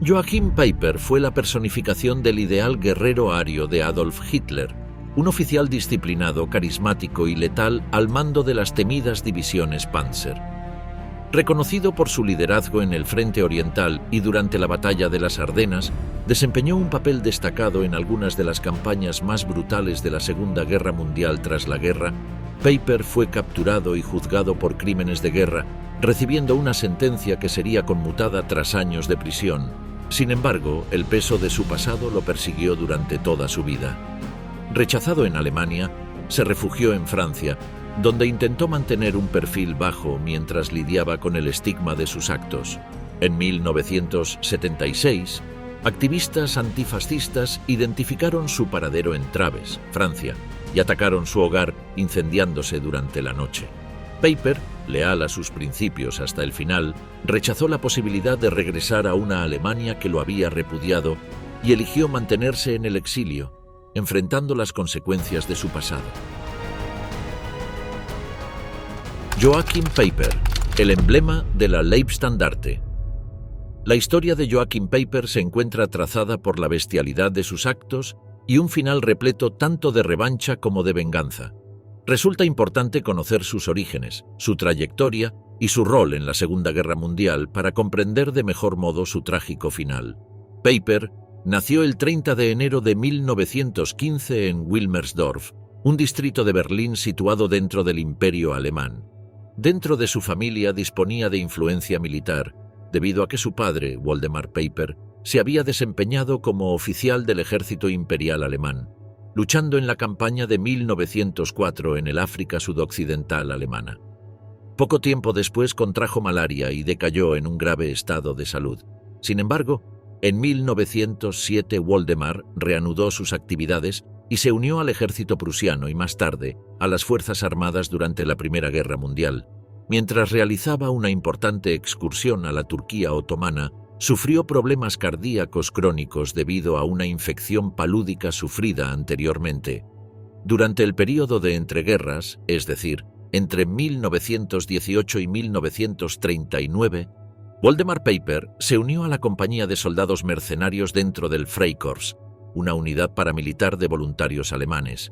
Joachim Peiper fue la personificación del ideal guerrero ario de Adolf Hitler, un oficial disciplinado, carismático y letal al mando de las temidas divisiones Panzer. Reconocido por su liderazgo en el frente oriental y durante la batalla de las Ardenas, desempeñó un papel destacado en algunas de las campañas más brutales de la Segunda Guerra Mundial. Tras la guerra, Peiper fue capturado y juzgado por crímenes de guerra, recibiendo una sentencia que sería conmutada tras años de prisión. Sin embargo, el peso de su pasado lo persiguió durante toda su vida. Rechazado en Alemania, se refugió en Francia, donde intentó mantener un perfil bajo mientras lidiaba con el estigma de sus actos. En 1976, activistas antifascistas identificaron su paradero en Traves, Francia, y atacaron su hogar incendiándose durante la noche. Peiper, leal a sus principios hasta el final, rechazó la posibilidad de regresar a una Alemania que lo había repudiado y eligió mantenerse en el exilio, enfrentando las consecuencias de su pasado. Joachim Peiper, el emblema de la Leibstandarte. La historia de Joachim Peiper se encuentra trazada por la bestialidad de sus actos y un final repleto tanto de revancha como de venganza. Resulta importante conocer sus orígenes, su trayectoria y su rol en la Segunda Guerra Mundial para comprender de mejor modo su trágico final. Peiper nació el 30 de enero de 1915 en Wilmersdorf, un distrito de Berlín situado dentro del Imperio Alemán. Dentro de su familia disponía de influencia militar, debido a que su padre, Woldemar Peiper, se había desempeñado como oficial del ejército imperial alemán, luchando en la campaña de 1904 en el África sudoccidental alemana. Poco tiempo después contrajo malaria y decayó en un grave estado de salud. Sin embargo, en 1907 Woldemar reanudó sus actividades y se unió al ejército prusiano y más tarde a las Fuerzas Armadas durante la Primera Guerra Mundial. Mientras realizaba una importante excursión a la Turquía otomana, sufrió problemas cardíacos crónicos debido a una infección palúdica sufrida anteriormente. Durante el período de entreguerras, es decir, entre 1918 y 1939, Woldemar Peiper se unió a la compañía de soldados mercenarios dentro del Freikorps, una unidad paramilitar de voluntarios alemanes.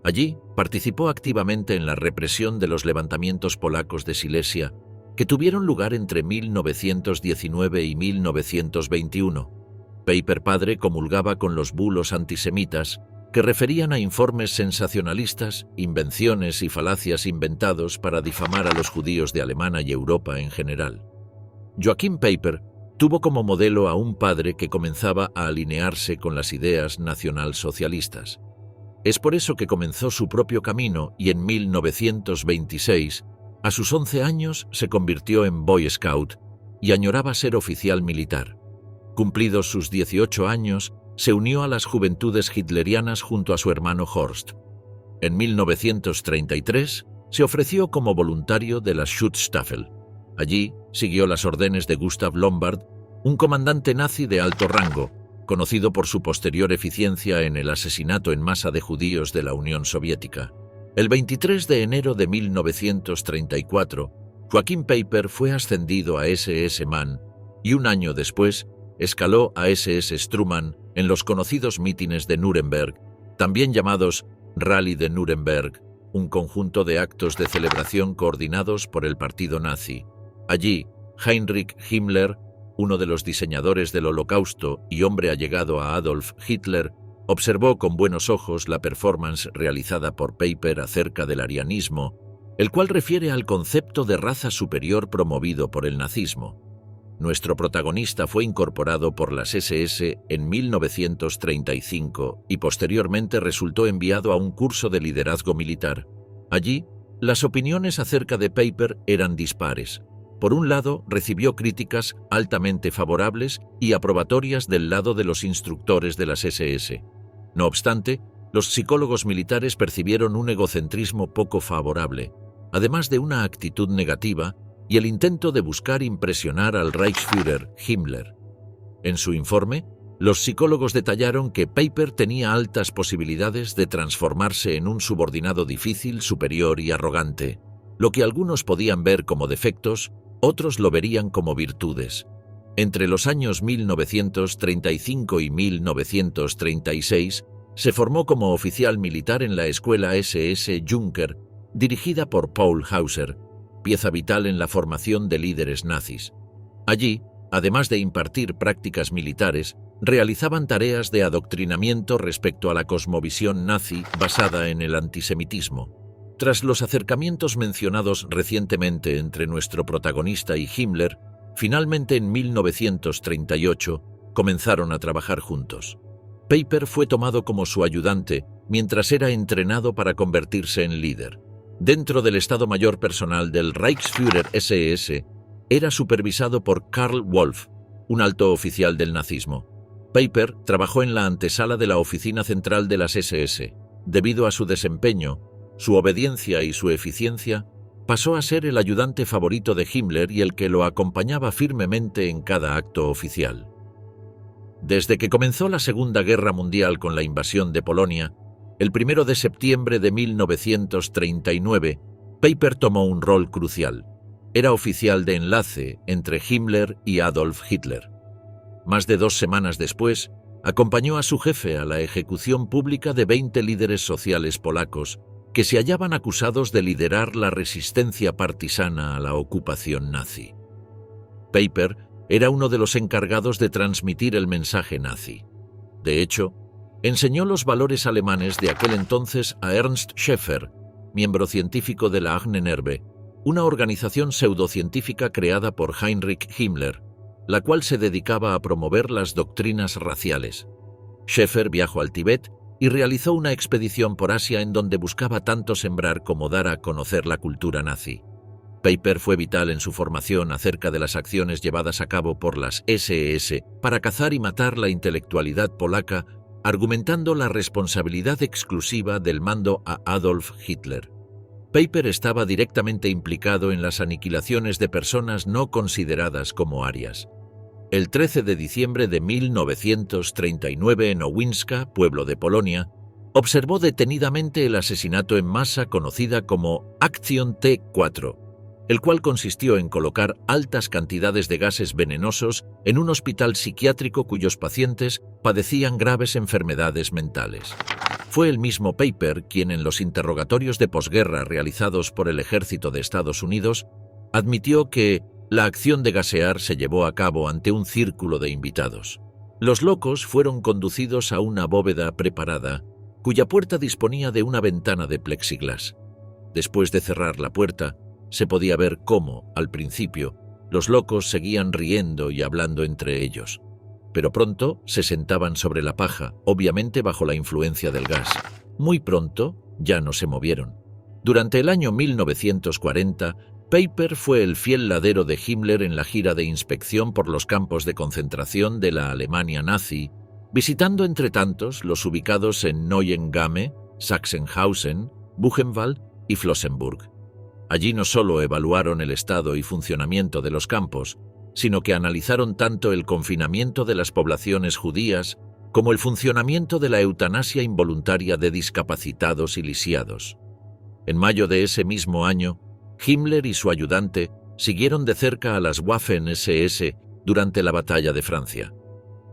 Allí participó activamente en la represión de los levantamientos polacos de Silesia, que tuvieron lugar entre 1919 y 1921. Peiper padre comulgaba con los bulos antisemitas que referían a informes sensacionalistas, invenciones y falacias inventados para difamar a los judíos de Alemania y Europa en general. Joachim Peiper tuvo como modelo a un padre que comenzaba a alinearse con las ideas nacionalsocialistas. Es por eso que comenzó su propio camino y en 1926, a sus 11 años, se convirtió en Boy Scout y añoraba ser oficial militar. Cumplidos sus 18 años, se unió a las Juventudes Hitlerianas junto a su hermano Horst. En 1933, se ofreció como voluntario de la Schutzstaffel. Allí siguió las órdenes de Gustav Lombard, un comandante nazi de alto rango, conocido por su posterior eficiencia en el asesinato en masa de judíos de la Unión Soviética. El 23 de enero de 1934, Joachim Peiper fue ascendido a SS-Mann y un año después escaló a SS Strumann en los conocidos mítines de Nuremberg, también llamados Rally de Nuremberg, un conjunto de actos de celebración coordinados por el partido nazi. Allí, Heinrich Himmler, uno de los diseñadores del Holocausto y hombre allegado a Adolf Hitler, observó con buenos ojos la performance realizada por Peiper acerca del arianismo, el cual refiere al concepto de raza superior promovido por el nazismo. Nuestro protagonista fue incorporado por las SS en 1935 y posteriormente resultó enviado a un curso de liderazgo militar. Allí, las opiniones acerca de Peiper eran dispares. Por un lado, recibió críticas altamente favorables y aprobatorias del lado de los instructores de las SS. No obstante, los psicólogos militares percibieron un egocentrismo poco favorable, además de una actitud negativa y el intento de buscar impresionar al Reichsführer Himmler. En su informe, los psicólogos detallaron que Peiper tenía altas posibilidades de transformarse en un subordinado difícil, superior y arrogante. Lo que algunos podían ver como defectos, otros lo verían como virtudes. Entre los años 1935 y 1936, se formó como oficial militar en la escuela SS Junker, dirigida por Paul Hauser, pieza vital en la formación de líderes nazis. Allí, además de impartir prácticas militares, realizaban tareas de adoctrinamiento respecto a la cosmovisión nazi basada en el antisemitismo. Tras los acercamientos mencionados recientemente entre nuestro protagonista y Himmler, finalmente en 1938 comenzaron a trabajar juntos. Peiper fue tomado como su ayudante mientras era entrenado para convertirse en líder. Dentro del Estado Mayor Personal del Reichsführer SS, era supervisado por Karl Wolff, un alto oficial del nazismo. Peiper trabajó en la antesala de la oficina central de las SS. Debido a su desempeño, su obediencia y su eficiencia, pasó a ser el ayudante favorito de Himmler y el que lo acompañaba firmemente en cada acto oficial. Desde que comenzó la Segunda Guerra Mundial con la invasión de Polonia, el 1 de septiembre de 1939, Peiper tomó un rol crucial. Era oficial de enlace entre Himmler y Adolf Hitler. Más de 2 semanas después, acompañó a su jefe a la ejecución pública de 20 líderes sociales polacos que se hallaban acusados de liderar la resistencia partisana a la ocupación nazi. Peiper era uno de los encargados de transmitir el mensaje nazi. De hecho, enseñó los valores alemanes de aquel entonces a Ernst Schäfer, miembro científico de la Ahnenerbe, una organización pseudocientífica creada por Heinrich Himmler, la cual se dedicaba a promover las doctrinas raciales. Schäfer viajó al Tíbet y realizó una expedición por Asia en donde buscaba tanto sembrar como dar a conocer la cultura nazi. Peiper fue vital en su formación acerca de las acciones llevadas a cabo por las SS para cazar y matar la intelectualidad polaca, argumentando la responsabilidad exclusiva del mando a Adolf Hitler. Peiper estaba directamente implicado en las aniquilaciones de personas no consideradas como arias. El 13 de diciembre de 1939 en Owinska, pueblo de Polonia, observó detenidamente el asesinato en masa conocida como Acción T4, el cual consistió en colocar altas cantidades de gases venenosos en un hospital psiquiátrico cuyos pacientes padecían graves enfermedades mentales. Fue el mismo Peiper quien en los interrogatorios de posguerra realizados por el ejército de Estados Unidos admitió que la acción de gasear se llevó a cabo ante un círculo de invitados. Los locos fueron conducidos a una bóveda preparada, cuya puerta disponía de una ventana de plexiglás. Después de cerrar la puerta, se podía ver cómo, al principio, los locos seguían riendo y hablando entre ellos. Pero pronto se sentaban sobre la paja, obviamente bajo la influencia del gas. Muy pronto ya no se movieron. Durante el año 1940, Peiper fue el fiel ladero de Himmler en la gira de inspección por los campos de concentración de la Alemania nazi, visitando entre tantos los ubicados en Neuengamme, Sachsenhausen, Buchenwald y Flossenbürg. Allí no solo evaluaron el estado y funcionamiento de los campos, sino que analizaron tanto el confinamiento de las poblaciones judías como el funcionamiento de la eutanasia involuntaria de discapacitados y lisiados. En mayo de ese mismo año, Himmler y su ayudante siguieron de cerca a las Waffen-SS durante la Batalla de Francia.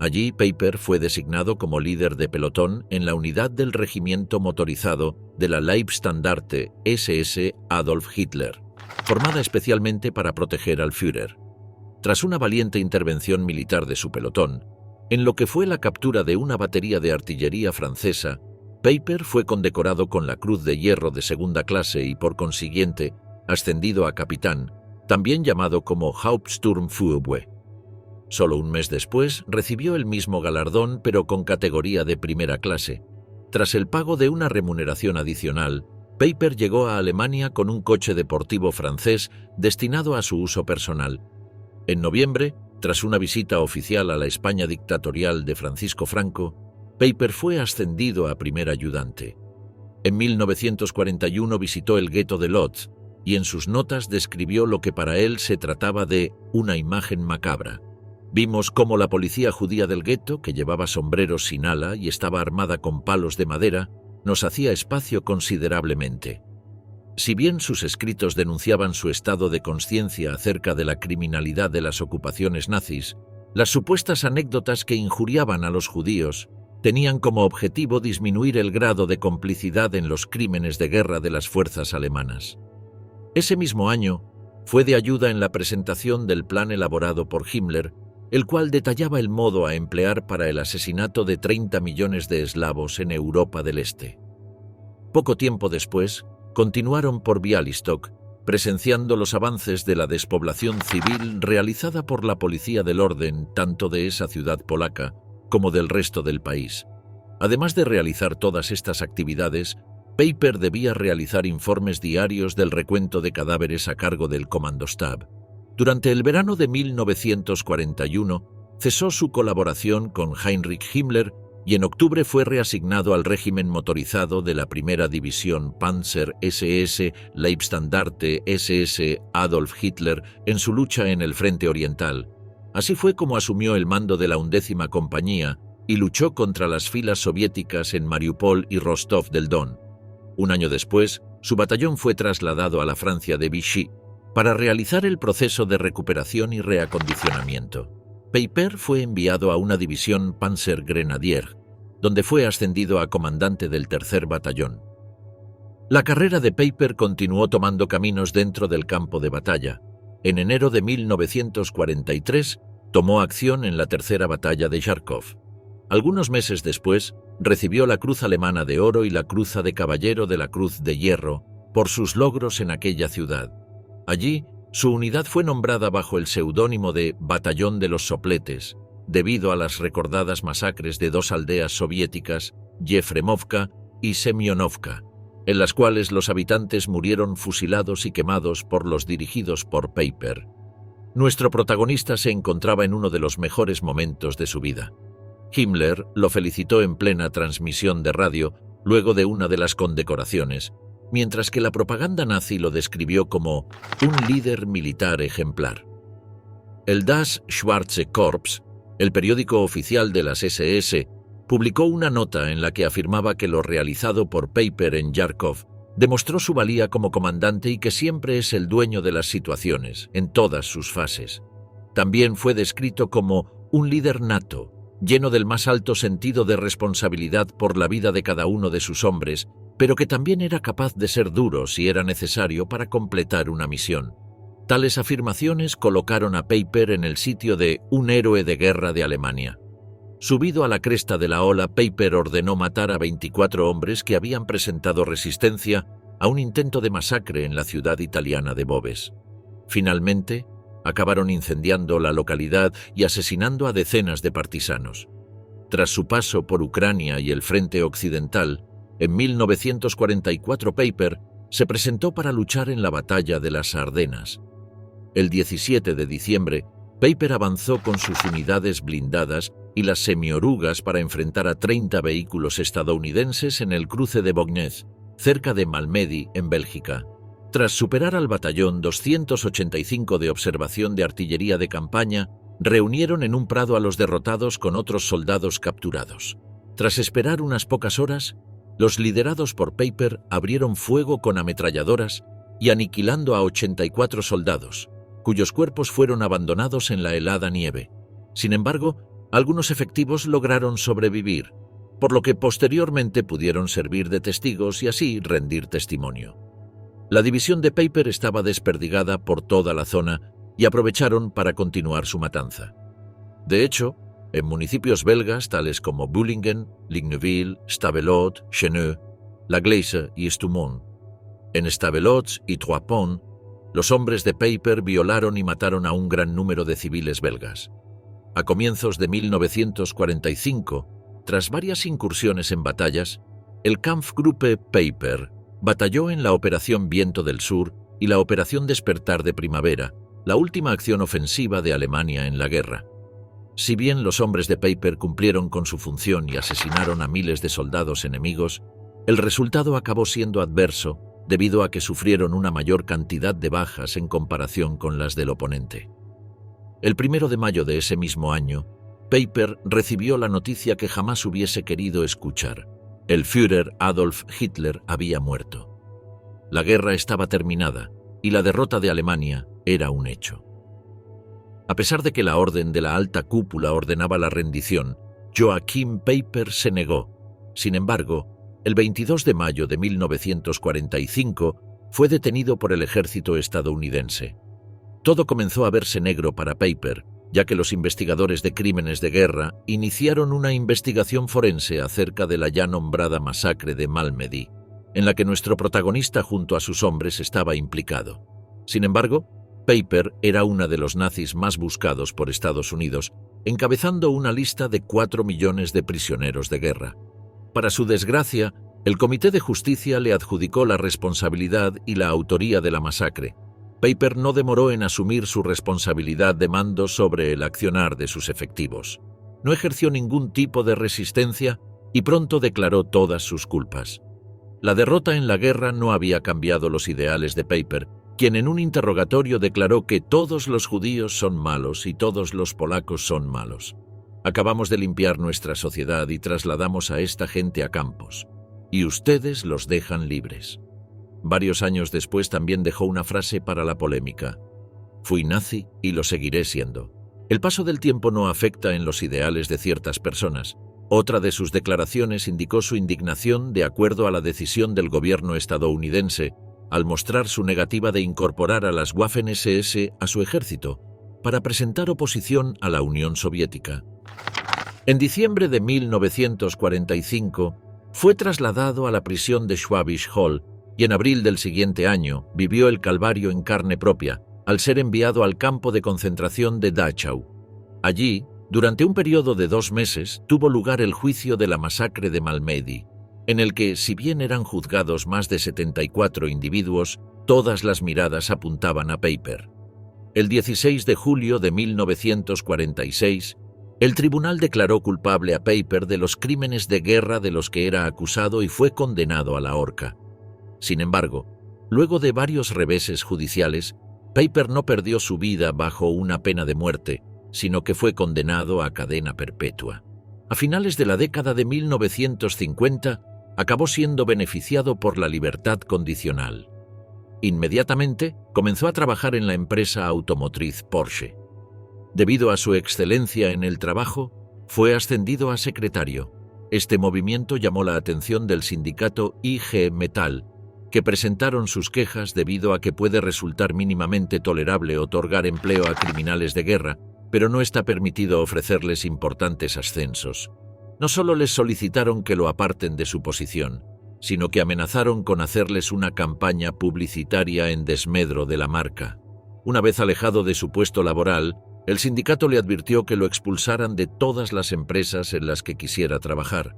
Allí Peiper fue designado como líder de pelotón en la unidad del regimiento motorizado de la Leibstandarte SS Adolf Hitler, formada especialmente para proteger al Führer. Tras una valiente intervención militar de su pelotón, en lo que fue la captura de una batería de artillería francesa, Peiper fue condecorado con la Cruz de Hierro de segunda clase y, por consiguiente, ascendido a capitán, también llamado como Hauptsturmführer. Solo un mes después recibió el mismo galardón, pero con categoría de primera clase. Tras el pago de una remuneración adicional, Peiper llegó a Alemania con un coche deportivo francés destinado a su uso personal. En noviembre, tras una visita oficial a la España dictatorial de Francisco Franco, Peiper fue ascendido a primer ayudante. En 1941 visitó el gueto de Lodz y en sus notas describió lo que para él se trataba de una imagen macabra. Vimos cómo la policía judía del gueto, que llevaba sombreros sin ala y estaba armada con palos de madera, nos hacía espacio considerablemente. Si bien sus escritos denunciaban su estado de conciencia acerca de la criminalidad de las ocupaciones nazis, las supuestas anécdotas que injuriaban a los judíos tenían como objetivo disminuir el grado de complicidad en los crímenes de guerra de las fuerzas alemanas. Ese mismo año, fue de ayuda en la presentación del plan elaborado por Himmler, el cual detallaba el modo a emplear para el asesinato de 30 millones de eslavos en Europa del Este. Poco tiempo después, continuaron por Białystok, presenciando los avances de la despoblación civil realizada por la policía del orden tanto de esa ciudad polaca como del resto del país. Además de realizar todas estas actividades, Peiper debía realizar informes diarios del recuento de cadáveres a cargo del Kommandostab. Durante el verano de 1941, cesó su colaboración con Heinrich Himmler y en octubre fue reasignado al régimen motorizado de la primera división Panzer SS Leibstandarte SS Adolf Hitler en su lucha en el frente oriental. Así fue como asumió el mando de la 11ª compañía y luchó contra las filas soviéticas en Mariupol y Rostov del Don. Un año después, su batallón fue trasladado a la Francia de Vichy para realizar el proceso de recuperación y reacondicionamiento. Peiper fue enviado a una división Panzer Grenadier, donde fue ascendido a comandante del 3er batallón. La carrera de Peiper continuó tomando caminos dentro del campo de batalla. En enero de 1943, tomó acción en la 3ª batalla de Járkov. Algunos meses después, recibió la Cruz Alemana de Oro y la Cruz de Caballero de la Cruz de Hierro por sus logros en aquella ciudad. Allí, su unidad fue nombrada bajo el seudónimo de Batallón de los Sopletes, debido a las recordadas masacres de 2 aldeas soviéticas, Yefremovka y Semyonovka, en las cuales los habitantes murieron fusilados y quemados por los dirigidos por Peiper. Nuestro protagonista se encontraba en uno de los mejores momentos de su vida. Himmler lo felicitó en plena transmisión de radio luego de una de las condecoraciones, mientras que la propaganda nazi lo describió como un líder militar ejemplar. El Das Schwarze Korps, el periódico oficial de las SS, publicó una nota en la que afirmaba que lo realizado por Peiper en Járkov demostró su valía como comandante y que siempre es el dueño de las situaciones, en todas sus fases. También fue descrito como un líder nato, lleno del más alto sentido de responsabilidad por la vida de cada uno de sus hombres, pero que también era capaz de ser duro si era necesario para completar una misión. Tales afirmaciones colocaron a Peiper en el sitio de un héroe de guerra de Alemania. Subido a la cresta de la ola, Peiper ordenó matar a 24 hombres que habían presentado resistencia a un intento de masacre en la ciudad italiana de Boves. Finalmente, acabaron incendiando la localidad y asesinando a decenas de partisanos. Tras su paso por Ucrania y el frente occidental, en 1944 Peiper se presentó para luchar en la batalla de las Ardenas. El 17 de diciembre, Peiper avanzó con sus unidades blindadas y las semiorugas para enfrentar a 30 vehículos estadounidenses en el cruce de Bognez, cerca de Malmedy, en Bélgica. Tras superar al batallón 285 de observación de artillería de campaña, reunieron en un prado a los derrotados con otros soldados capturados. Tras esperar unas pocas horas, los liderados por Peiper abrieron fuego con ametralladoras y aniquilando a 84 soldados, cuyos cuerpos fueron abandonados en la helada nieve. Sin embargo, algunos efectivos lograron sobrevivir, por lo que posteriormente pudieron servir de testigos y así rendir testimonio. La división de Peiper estaba desperdigada por toda la zona y aprovecharon para continuar su matanza. De hecho, en municipios belgas tales como Bullingen, Ligneville, Stavelot, Cheneux, La Gleize y Stoumont. En Stavelot y Trois-Ponts, los hombres de Peiper violaron y mataron a un gran número de civiles belgas. A comienzos de 1945, tras varias incursiones en batallas, el Kampfgruppe Peiper batalló en la Operación Viento del Sur y la Operación Despertar de Primavera, la última acción ofensiva de Alemania en la guerra. Si bien los hombres de Peiper cumplieron con su función y asesinaron a miles de soldados enemigos, el resultado acabó siendo adverso debido a que sufrieron una mayor cantidad de bajas en comparación con las del oponente. El 1 de mayo de ese mismo año, Peiper recibió la noticia que jamás hubiese querido escuchar. El Führer Adolf Hitler había muerto. La guerra estaba terminada y la derrota de Alemania era un hecho. A pesar de que la orden de la alta cúpula ordenaba la rendición, Joachim Peiper se negó. Sin embargo, el 22 de mayo de 1945 fue detenido por el ejército estadounidense. Todo comenzó a verse negro para Peiper, ya que los investigadores de crímenes de guerra iniciaron una investigación forense acerca de la ya nombrada masacre de Malmedy, en la que nuestro protagonista junto a sus hombres estaba implicado. Sin embargo, Peiper era uno de los nazis más buscados por Estados Unidos, encabezando una lista de 4 millones de prisioneros de guerra. Para su desgracia, el Comité de Justicia le adjudicó la responsabilidad y la autoría de la masacre. Peiper no demoró en asumir su responsabilidad de mando sobre el accionar de sus efectivos. No ejerció ningún tipo de resistencia y pronto declaró todas sus culpas. La derrota en la guerra no había cambiado los ideales de Peiper, quien en un interrogatorio declaró que todos los judíos son malos y todos los polacos son malos. Acabamos de limpiar nuestra sociedad y trasladamos a esta gente a campos, y ustedes los dejan libres. Varios años después también dejó una frase para la polémica: fui nazi y lo seguiré siendo. El paso del tiempo no afecta en los ideales de ciertas personas. Otra de sus declaraciones indicó su indignación de acuerdo a la decisión del gobierno estadounidense al mostrar su negativa de incorporar a las Waffen-SS a su ejército para presentar oposición a la Unión Soviética. En diciembre de 1945 fue trasladado a la prisión de Schwäbisch Hall y en abril del siguiente año vivió el calvario en carne propia al ser enviado al campo de concentración de Dachau. Allí, durante un periodo de 2 meses, tuvo lugar el juicio de la masacre de Malmedy, en el que, si bien eran juzgados más de 74 individuos, todas las miradas apuntaban a Peiper. El 16 de julio de 1946, el tribunal declaró culpable a Peiper de los crímenes de guerra de los que era acusado y fue condenado a la horca. Sin embargo, luego de varios reveses judiciales, Peiper no perdió su vida bajo una pena de muerte, sino que fue condenado a cadena perpetua. A finales de la década de 1950, acabó siendo beneficiado por la libertad condicional. Inmediatamente, comenzó a trabajar en la empresa automotriz Porsche. Debido a su excelencia en el trabajo, fue ascendido a secretario. Este movimiento llamó la atención del sindicato IG Metall, que presentaron sus quejas debido a que puede resultar mínimamente tolerable otorgar empleo a criminales de guerra, pero no está permitido ofrecerles importantes ascensos. No solo les solicitaron que lo aparten de su posición, sino que amenazaron con hacerles una campaña publicitaria en desmedro de la marca. Una vez alejado de su puesto laboral, el sindicato le advirtió que lo expulsaran de todas las empresas en las que quisiera trabajar.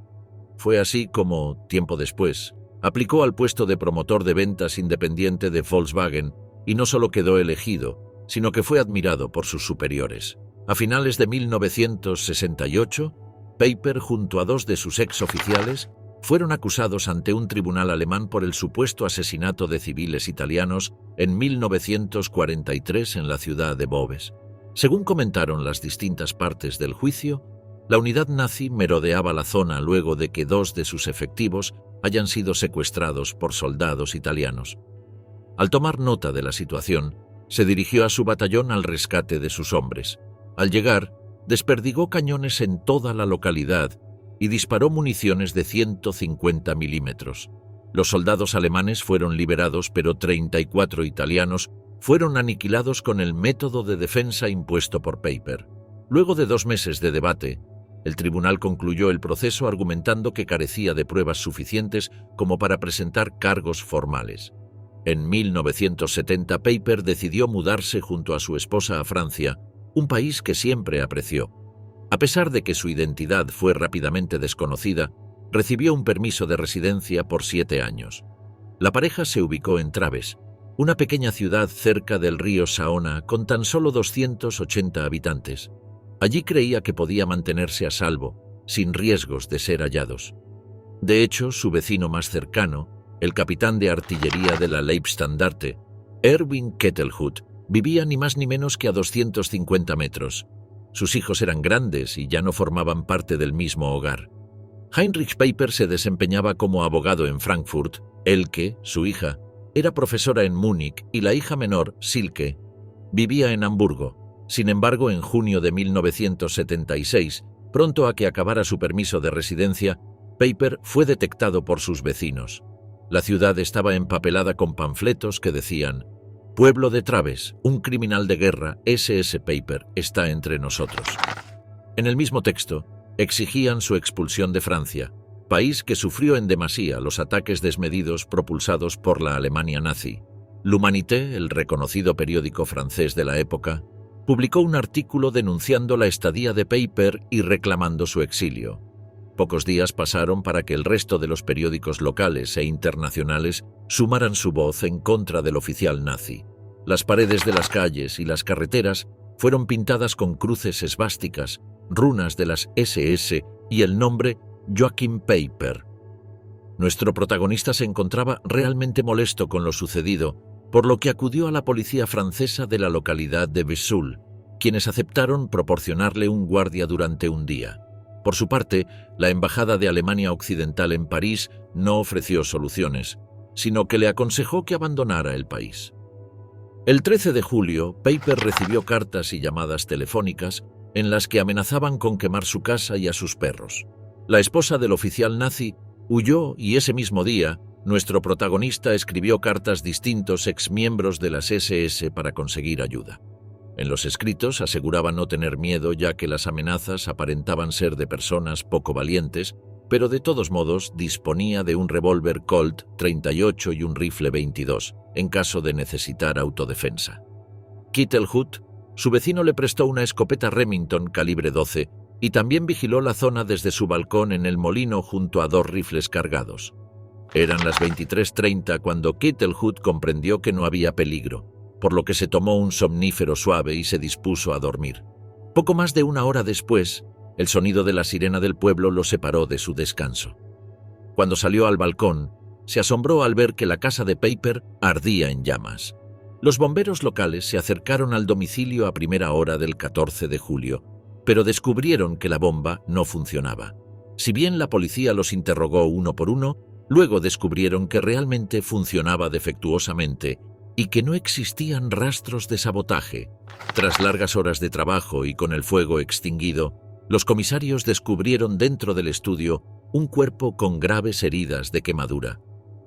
Fue así como, tiempo después, aplicó al puesto de promotor de ventas independiente de Volkswagen y no solo quedó elegido, sino que fue admirado por sus superiores. A finales de 1968, Peiper, junto a 2 de sus exoficiales, fueron acusados ante un tribunal alemán por el supuesto asesinato de civiles italianos en 1943 en la ciudad de Boves. Según comentaron las distintas partes del juicio, la unidad nazi merodeaba la zona luego de que 2 de sus efectivos hayan sido secuestrados por soldados italianos. Al tomar nota de la situación, se dirigió a su batallón al rescate de sus hombres. Al llegar, desperdigó cañones en toda la localidad y disparó municiones de 150 milímetros. Los soldados alemanes fueron liberados, pero 34 italianos fueron aniquilados con el método de defensa impuesto por Peiper. Luego de 2 meses de debate, el tribunal concluyó el proceso argumentando que carecía de pruebas suficientes como para presentar cargos formales. En 1970, Peiper decidió mudarse junto a su esposa a Francia, un país que siempre apreció. A pesar de que su identidad fue rápidamente desconocida, recibió un permiso de residencia por 7 años. La pareja se ubicó en Traves, una pequeña ciudad cerca del río Saona con tan solo 280 habitantes. Allí creía que podía mantenerse a salvo, sin riesgos de ser hallados. De hecho, su vecino más cercano, el capitán de artillería de la Leibstandarte, Erwin Kettelhut, vivía ni más ni menos que a 250 metros. Sus hijos eran grandes y ya no formaban parte del mismo hogar. Heinrich Peiper se desempeñaba como abogado en Frankfurt. Elke, su hija, era profesora en Múnich y la hija menor, Silke, vivía en Hamburgo. Sin embargo, en junio de 1976, pronto a que acabara su permiso de residencia, Peiper fue detectado por sus vecinos. La ciudad estaba empapelada con panfletos que decían: «Pueblo de Traves, un criminal de guerra, SS Peiper, está entre nosotros». En el mismo texto, exigían su expulsión de Francia, país que sufrió en demasía los ataques desmedidos propulsados por la Alemania nazi. L'Humanité, el reconocido periódico francés de la época, publicó un artículo denunciando la estadía de Peiper y reclamando su exilio. Pocos días pasaron para que el resto de los periódicos locales e internacionales sumaran su voz en contra del oficial nazi. Las paredes de las calles y las carreteras fueron pintadas con cruces esvásticas, runas de las SS y el nombre Joachim Peiper. Nuestro protagonista se encontraba realmente molesto con lo sucedido, por lo que acudió a la policía francesa de la localidad de Vesoul, quienes aceptaron proporcionarle un guardia durante un día. Por su parte, la Embajada de Alemania Occidental en París no ofreció soluciones, sino que le aconsejó que abandonara el país. El 13 de julio, Peiper recibió cartas y llamadas telefónicas en las que amenazaban con quemar su casa y a sus perros. La esposa del oficial nazi huyó y ese mismo día, nuestro protagonista escribió cartas a distintos exmiembros de las SS para conseguir ayuda. En los escritos aseguraba no tener miedo, ya que las amenazas aparentaban ser de personas poco valientes, pero de todos modos disponía de un revólver Colt 38 y un rifle 22, en caso de necesitar autodefensa. Kittelhut, su vecino, le prestó una escopeta Remington calibre 12 y también vigiló la zona desde su balcón en el molino junto a 2 rifles cargados. Eran las 23:30 cuando Kittelhut comprendió que no había peligro, por lo que se tomó un somnífero suave y se dispuso a dormir. Poco más de una hora después, el sonido de la sirena del pueblo lo separó de su descanso. Cuando salió al balcón, se asombró al ver que la casa de Peiper ardía en llamas. Los bomberos locales se acercaron al domicilio a primera hora del 14 de julio, pero descubrieron que la bomba no funcionaba. Si bien la policía los interrogó uno por uno, luego descubrieron que realmente funcionaba defectuosamente y que no existían rastros de sabotaje. Tras largas horas de trabajo y con el fuego extinguido, los comisarios descubrieron dentro del estudio un cuerpo con graves heridas de quemadura.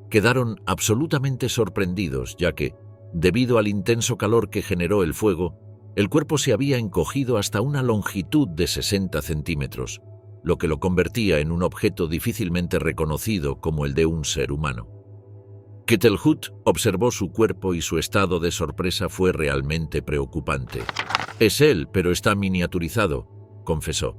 Quedaron absolutamente sorprendidos, ya que, debido al intenso calor que generó el fuego, el cuerpo se había encogido hasta una longitud de 60 centímetros, lo que lo convertía en un objeto difícilmente reconocido como el de un ser humano. Kittelhut observó su cuerpo y su estado de sorpresa fue realmente preocupante. «Es él, pero está miniaturizado», confesó.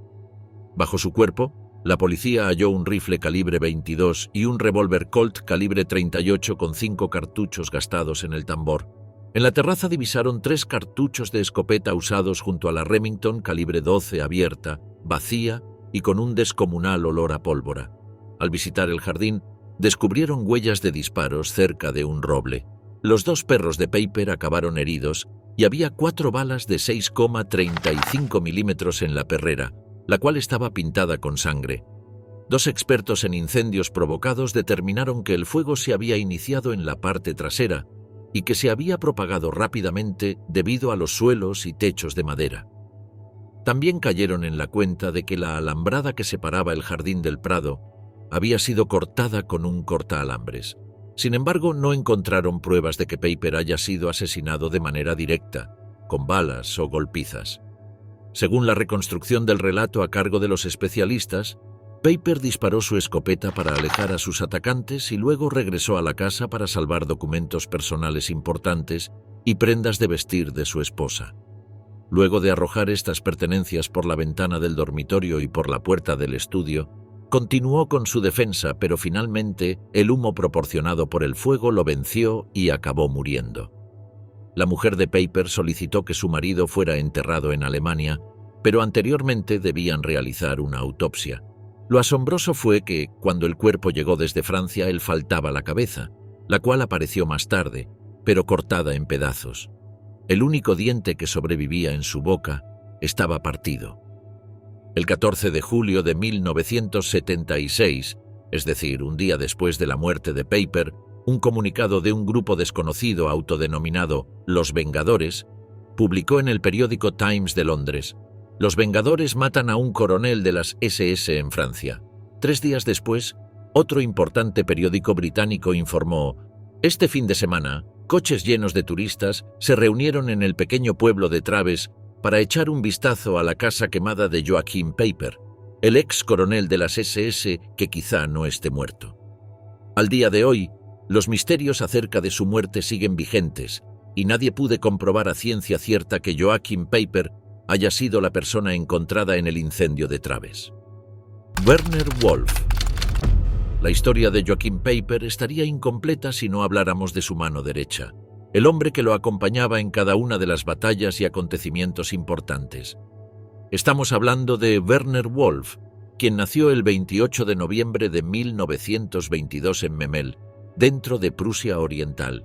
Bajo su cuerpo, la policía halló un rifle calibre 22 y un revólver Colt calibre 38 con 5 cartuchos gastados en el tambor. En la terraza divisaron 3 cartuchos de escopeta usados junto a la Remington calibre 12 abierta, vacía y con un descomunal olor a pólvora. Al visitar el jardín, descubrieron huellas de disparos cerca de un roble. Los 2 perros de Peiper acabaron heridos y había 4 balas de 6,35 milímetros en la perrera, la cual estaba pintada con sangre. 2 expertos en incendios provocados determinaron que el fuego se había iniciado en la parte trasera y que se había propagado rápidamente debido a los suelos y techos de madera. También cayeron en la cuenta de que la alambrada que separaba el jardín del prado había sido cortada con un cortaalambres. Sin embargo, no encontraron pruebas de que Peiper haya sido asesinado de manera directa, con balas o golpizas. Según la reconstrucción del relato a cargo de los especialistas, Peiper disparó su escopeta para alejar a sus atacantes y luego regresó a la casa para salvar documentos personales importantes y prendas de vestir de su esposa. Luego de arrojar estas pertenencias por la ventana del dormitorio y por la puerta del estudio, continuó con su defensa, pero finalmente el humo proporcionado por el fuego lo venció y acabó muriendo. La mujer de Peiper solicitó que su marido fuera enterrado en Alemania, pero anteriormente debían realizar una autopsia. Lo asombroso fue que, cuando el cuerpo llegó desde Francia, él faltaba la cabeza, la cual apareció más tarde, pero cortada en pedazos. El único diente que sobrevivía en su boca estaba partido. El 14 de julio de 1976, es decir, un día después de la muerte de Peiper, Un comunicado de un grupo desconocido autodenominado Los Vengadores publicó en el periódico Times de Londres: «Los Vengadores matan a un coronel de las SS en Francia». 3 días después, otro importante periódico británico informó: «Este fin de semana, coches llenos de turistas se reunieron en el pequeño pueblo de Traves para echar un vistazo a la casa quemada de Joachim Peiper, el ex coronel de las SS que quizá no esté muerto». Al día de hoy, los misterios acerca de su muerte siguen vigentes y nadie pudo comprobar a ciencia cierta que Joachim Peiper haya sido la persona encontrada en el incendio de Traves. Werner Wolf. La historia de Joachim Peiper estaría incompleta si no habláramos de su mano derecha, el hombre que lo acompañaba en cada una de las batallas y acontecimientos importantes. Estamos hablando de Werner Wolf, quien nació el 28 de noviembre de 1922 en Memel, dentro de Prusia Oriental.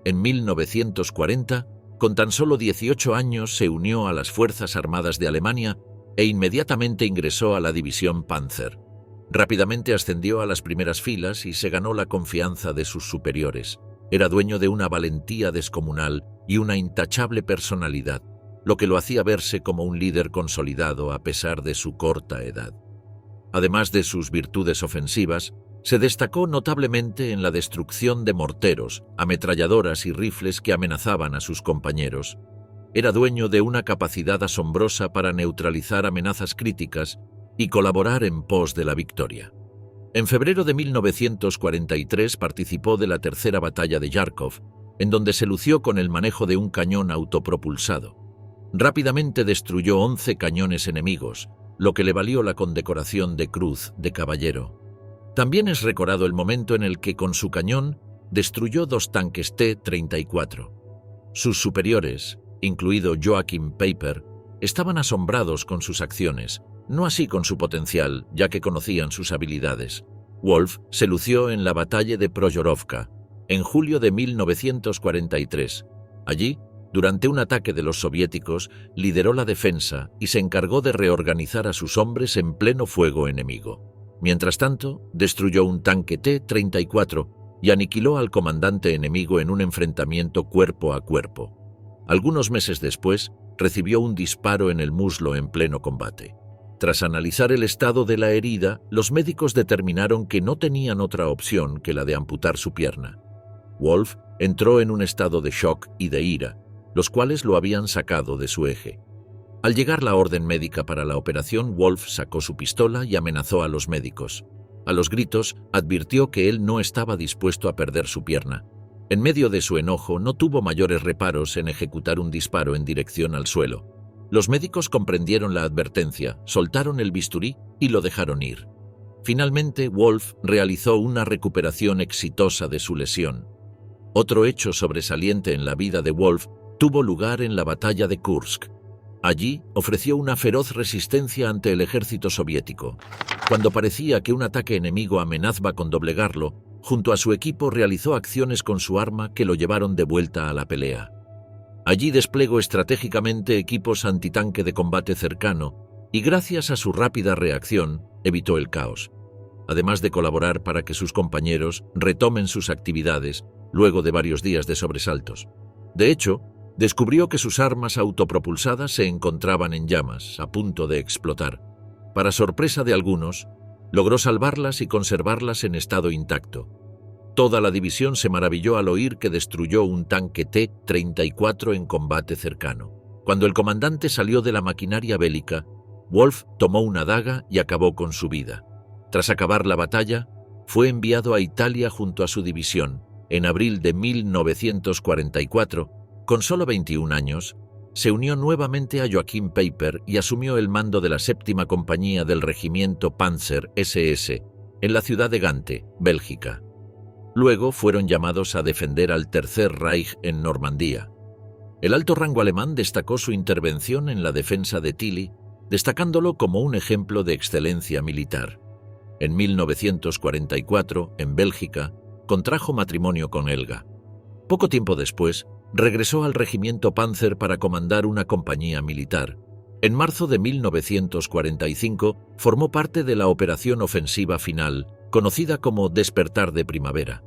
En 1940, con tan solo 18 años, se unió a las Fuerzas Armadas de Alemania e inmediatamente ingresó a la división Panzer. Rápidamente ascendió a las primeras filas y se ganó la confianza de sus superiores. Era dueño de una valentía descomunal y una intachable personalidad, lo que lo hacía verse como un líder consolidado a pesar de su corta edad. Además de sus virtudes ofensivas, se destacó notablemente en la destrucción de morteros, ametralladoras y rifles que amenazaban a sus compañeros. Era dueño de una capacidad asombrosa para neutralizar amenazas críticas y colaborar en pos de la victoria. En febrero de 1943 participó de la tercera batalla de Yarkov, en donde se lució con el manejo de un cañón autopropulsado. Rápidamente destruyó 11 cañones enemigos, lo que le valió la condecoración de Cruz de Caballero. También es recordado el momento en el que con su cañón destruyó 2 tanques T-34. Sus superiores, incluido Joachim Peiper, estaban asombrados con sus acciones, no así con su potencial, ya que conocían sus habilidades. Wolf se lució en la batalla de Proyorovka, en julio de 1943. Allí, durante un ataque de los soviéticos, lideró la defensa y se encargó de reorganizar a sus hombres en pleno fuego enemigo. Mientras tanto, destruyó un tanque T-34 y aniquiló al comandante enemigo en un enfrentamiento cuerpo a cuerpo. Algunos meses después, recibió un disparo en el muslo en pleno combate. Tras analizar el estado de la herida, los médicos determinaron que no tenían otra opción que la de amputar su pierna. Wolf entró en un estado de shock y de ira, los cuales lo habían sacado de su eje. Al llegar la orden médica para la operación, Wolf sacó su pistola y amenazó a los médicos. A los gritos, advirtió que él no estaba dispuesto a perder su pierna. En medio de su enojo, no tuvo mayores reparos en ejecutar un disparo en dirección al suelo. Los médicos comprendieron la advertencia, soltaron el bisturí y lo dejaron ir. Finalmente, Wolf realizó una recuperación exitosa de su lesión. Otro hecho sobresaliente en la vida de Wolf tuvo lugar en la batalla de Kursk. Allí ofreció una feroz resistencia ante el ejército soviético. Cuando parecía que un ataque enemigo amenazaba con doblegarlo, junto a su equipo realizó acciones con su arma que lo llevaron de vuelta a la pelea. Allí desplegó estratégicamente equipos antitanque de combate cercano y gracias a su rápida reacción evitó el caos, además de colaborar para que sus compañeros retomen sus actividades luego de varios días de sobresaltos. De hecho, descubrió que sus armas autopropulsadas se encontraban en llamas, a punto de explotar. Para sorpresa de algunos, logró salvarlas y conservarlas en estado intacto. Toda la división se maravilló al oír que destruyó un tanque T-34 en combate cercano. Cuando el comandante salió de la maquinaria bélica, Wolf tomó una daga y acabó con su vida. Tras acabar la batalla, fue enviado a Italia junto a su división. En abril de 1944, con solo 21 años, se unió nuevamente a Joachim Peiper y asumió el mando de la 7ª compañía del regimiento Panzer SS en la ciudad de Gante, Bélgica. Luego fueron llamados a defender al Tercer Reich en Normandía. El alto rango alemán destacó su intervención en la defensa de Tilly, destacándolo como un ejemplo de excelencia militar. En 1944, en Bélgica, contrajo matrimonio con Helga. Poco tiempo después, regresó al regimiento Panzer para comandar una compañía militar. En marzo de 1945 formó parte de la operación ofensiva final, conocida como Despertar de Primavera.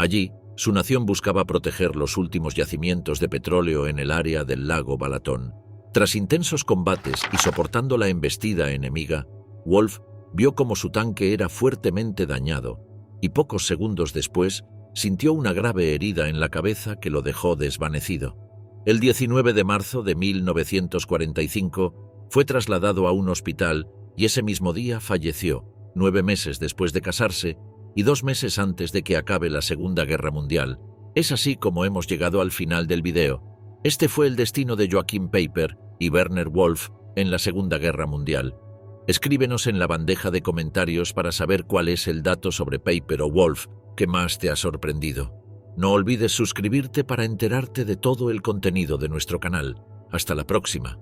Allí, su nación buscaba proteger los últimos yacimientos de petróleo en el área del lago Balatón. Tras intensos combates y soportando la embestida enemiga, Wolf vio como su tanque era fuertemente dañado y pocos segundos después sintió una grave herida en la cabeza que lo dejó desvanecido. El 19 de marzo de 1945 fue trasladado a un hospital y ese mismo día falleció, 9 meses después de casarse y 2 meses antes de que acabe la Segunda Guerra Mundial. Es así como hemos llegado al final del video. Este fue el destino de Joachim Peiper y Werner Wolf en la Segunda Guerra Mundial. Escríbenos en la bandeja de comentarios para saber cuál es el dato sobre Peiper o Wolf que más te ha sorprendido. No olvides suscribirte para enterarte de todo el contenido de nuestro canal. Hasta la próxima.